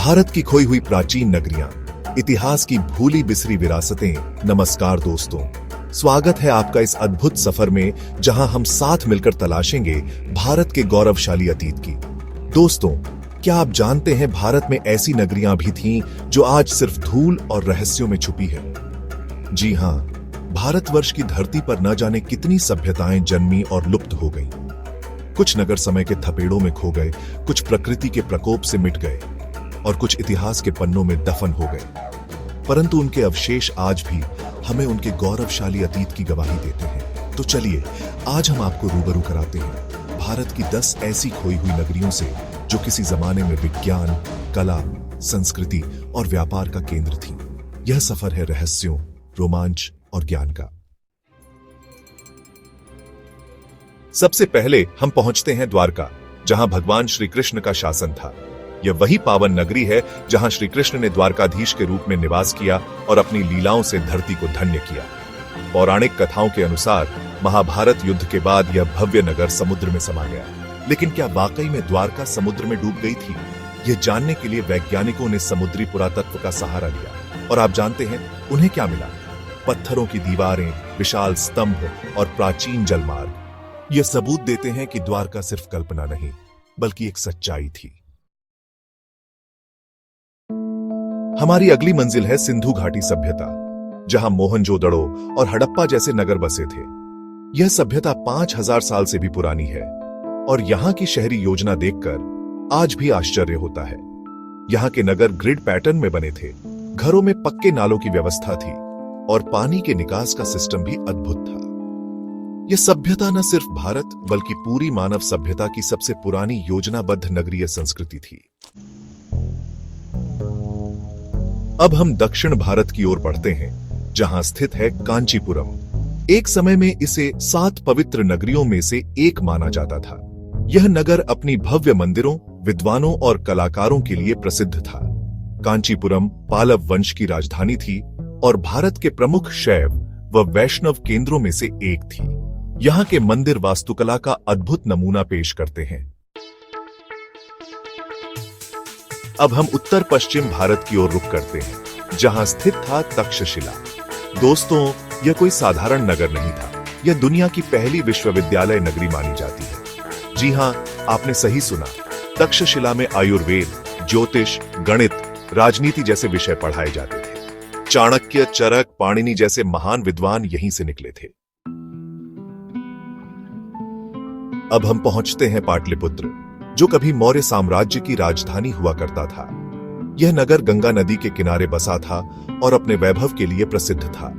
भारत की खोई हुई प्राचीन नगरियां, इतिहास की भूली बिसरी विरासतें। नमस्कार दोस्तों, स्वागत है आपका इस अद्भुत सफर में जहां हम साथ मिलकर तलाशेंगे भारत के गौरवशाली अतीत की। दोस्तों, क्या आप जानते हैं भारत में ऐसी नगरियां भी थीं जो आज सिर्फ धूल और रहस्यों में छुपी है? जी हां, भारतवर्ष की धरती पर न जाने कितनी सभ्यताएं जन्मी और लुप्त हो गईं। कुछ नगर समय के थपेड़ों में खो गए, कुछ प्रकृति के प्रकोप से मिट गए और कुछ इतिहास के पन्नों में दफन हो गए। परंतु उनके अवशेष आज भी हमें उनके गौरवशाली अतीत की गवाही देते हैं। तो चलिए आज हम आपको रूबरू कराते हैं भारत की 10 ऐसी खोई हुई नगरियों से जो किसी जमाने में विज्ञान, कला, संस्कृति और व्यापार का केंद्र थी। यह सफर है रहस्यों, रोमांच और ज्ञान का। सबसे पहले हम पहुंचते हैं द्वारका, जहां भगवान श्री कृष्ण का शासन था। यह वही पावन नगरी है जहां श्री कृष्ण ने द्वारकाधीश के रूप में निवास किया और अपनी लीलाओं से धरती को धन्य किया। पौराणिक कथाओं के अनुसार महाभारत युद्ध के बाद यह भव्य नगर समुद्र में समा गया। लेकिन क्या वाकई में द्वारका समुद्र में डूब गई थी? यह जानने के लिए वैज्ञानिकों ने समुद्री पुरातत्व का सहारा लिया। और आप जानते हैं उन्हें क्या मिला? पत्थरों की दीवारें, विशाल स्तंभ और प्राचीन जलमार्ग। यह सबूत देते हैं कि द्वारका सिर्फ कल्पना नहीं, बल्कि एक सच्चाई थी। हमारी अगली मंजिल है सिंधु घाटी सभ्यता, जहां मोहनजोदड़ो और हड़प्पा जैसे नगर बसे थे। यह सभ्यता 5000 साल से भी पुरानी है और यहां की शहरी योजना देखकर आज भी आश्चर्य होता है। यहां के नगर ग्रिड पैटर्न में बने थे, घरों में पक्के नालों की व्यवस्था थी और पानी के निकास का सिस्टम भी अद्भुत था। यह सभ्यता न सिर्फ भारत बल्कि पूरी मानव सभ्यता की सबसे पुरानी योजनाबद्ध नगरीय संस्कृति थी। अब हम दक्षिण भारत की ओर बढ़ते हैं, जहां स्थित है कांचीपुरम। एक समय में इसे 7 पवित्र नगरियों में से एक माना जाता था। यह नगर अपनी भव्य मंदिरों, विद्वानों और कलाकारों के लिए प्रसिद्ध था। कांचीपुरम पालव वंश की राजधानी थी और भारत के प्रमुख शैव व वैष्णव केंद्रों में से एक थी। यहाँ के मंदिर वास्तुकला का अद्भुत नमूना पेश करते हैं। अब हम उत्तर पश्चिम भारत की ओर रुख करते हैं, जहां स्थित था तक्षशिला। दोस्तों, यह कोई साधारण नगर नहीं था। यह दुनिया की पहली विश्वविद्यालय नगरी मानी जाती है। जी हां, आपने सही सुना। तक्षशिला में आयुर्वेद, ज्योतिष, गणित, राजनीति जैसे विषय पढ़ाए जाते थे। चाणक्य, चरक, पाणिनि जैसे महान विद्वान यहीं से निकले थे। अब हम पहुंचते हैं पाटलिपुत्र, जो कभी मौर्य साम्राज्य की राजधानी हुआ करता था। यह नगर गंगा नदी के किनारे बसा था और अपने वैभव के लिए प्रसिद्ध था।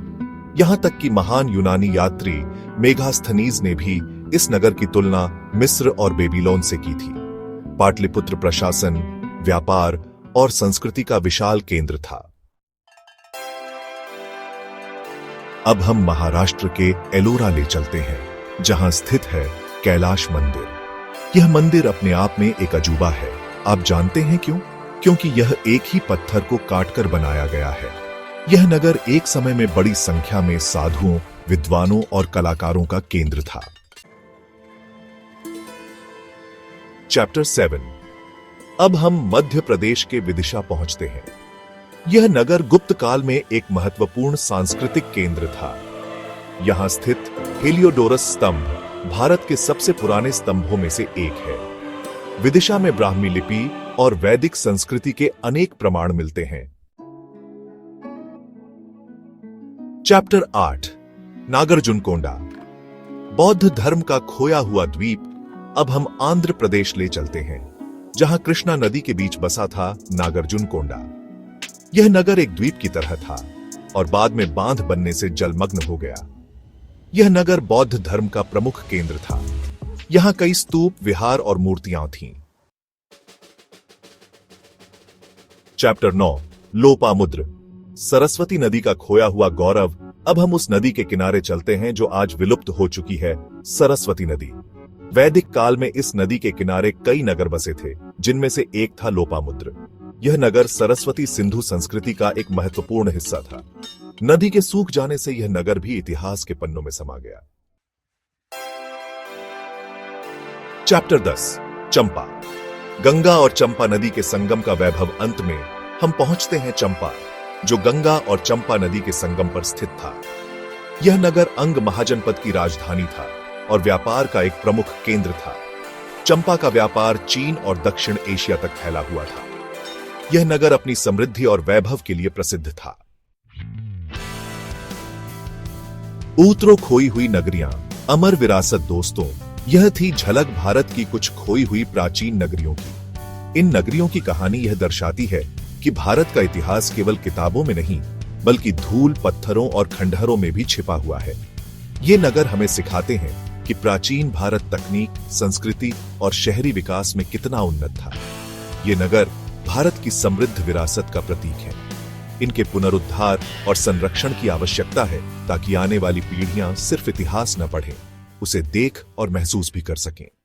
यहां तक कि महान यूनानी यात्री मेगास्थनीज ने भी इस नगर की तुलना मिस्र और बेबीलोन से की थी। पाटलिपुत्र प्रशासन, व्यापार और संस्कृति का विशाल केंद्र था। अब हम महाराष्ट्र के एलोरा ले चलते हैं, जहां स्थित है कैलाश मंदिर। यह मंदिर अपने आप में एक अजूबा है। आप जानते हैं क्यों? क्योंकि यह एक ही पत्थर को काटकर बनाया गया है। यह नगर एक समय में बड़ी संख्या में साधुओं, विद्वानों और कलाकारों का केंद्र था। चैप्टर 7। अब हम मध्य प्रदेश के विदिशा पहुंचते हैं। यह नगर गुप्त काल में एक महत्वपूर्ण सांस्कृतिक केंद्र था। यहां स्थित हेलियोडोरस स्तंभ भारत के सबसे पुराने स्तंभों में से एक है। विदिशा में ब्राह्मी लिपि और वैदिक संस्कृति के अनेक प्रमाण मिलते हैं। चैप्टर 8। नागार्जुनकोंडा, बौद्ध धर्म का खोया हुआ द्वीप। अब हम आंध्र प्रदेश ले चलते हैं, जहां कृष्णा नदी के बीच बसा था नागार्जुनकोंडा। यह नगर एक द्वीप की तरह था और बाद में बांध बनने से जलमग्न हो गया। यह नगर बौद्ध धर्म का प्रमुख केंद्र था। यहां कई स्तूप, विहार और मूर्तियां थीं। चैप्टर 9। लोपामुद्र, सरस्वती नदी का खोया हुआ गौरव। अब हम उस नदी के किनारे चलते हैं जो आज विलुप्त हो चुकी है, सरस्वती नदी। वैदिक काल में इस नदी के किनारे कई नगर बसे थे, जिनमें से एक था लोपामुद्र। यह नगर सरस्वती सिंधु संस्कृति का एक महत्वपूर्ण हिस्सा था। नदी के सूख जाने से यह नगर भी इतिहास के पन्नों में समा गया। चैप्टर 10। चंपा, गंगा और चंपा नदी के संगम का वैभव। अंत में हम पहुंचते हैं चंपा, जो गंगा और चंपा नदी के संगम पर स्थित था। यह नगर अंग महाजनपद की राजधानी था और व्यापार का एक प्रमुख केंद्र था। चंपा का व्यापार चीन और दक्षिण एशिया तक फैला हुआ था। यह नगर अपनी समृद्धि और वैभव के लिए प्रसिद्ध था। ऊतरो खोई हुई नगरियां, अमर विरासत। दोस्तों, यह थी झलक भारत की कुछ खोई हुई प्राचीन नगरियों की। इन नगरियों की कहानी यह दर्शाती है कि भारत का इतिहास केवल किताबों में नहीं, बल्कि धूल, पत्थरों और खंडहरों में भी छिपा हुआ है। ये नगर हमें सिखाते हैं कि प्राचीन भारत तकनीक, संस्कृति और शहरी विकास में कितना उन्नत था। ये नगर भारत की समृद्ध विरासत का प्रतीक है। इनके पुनरुद्धार और संरक्षण की आवश्यकता है, ताकि आने वाली पीढ़ियां सिर्फ इतिहास न पढ़ें, उसे देख और महसूस भी कर सकें।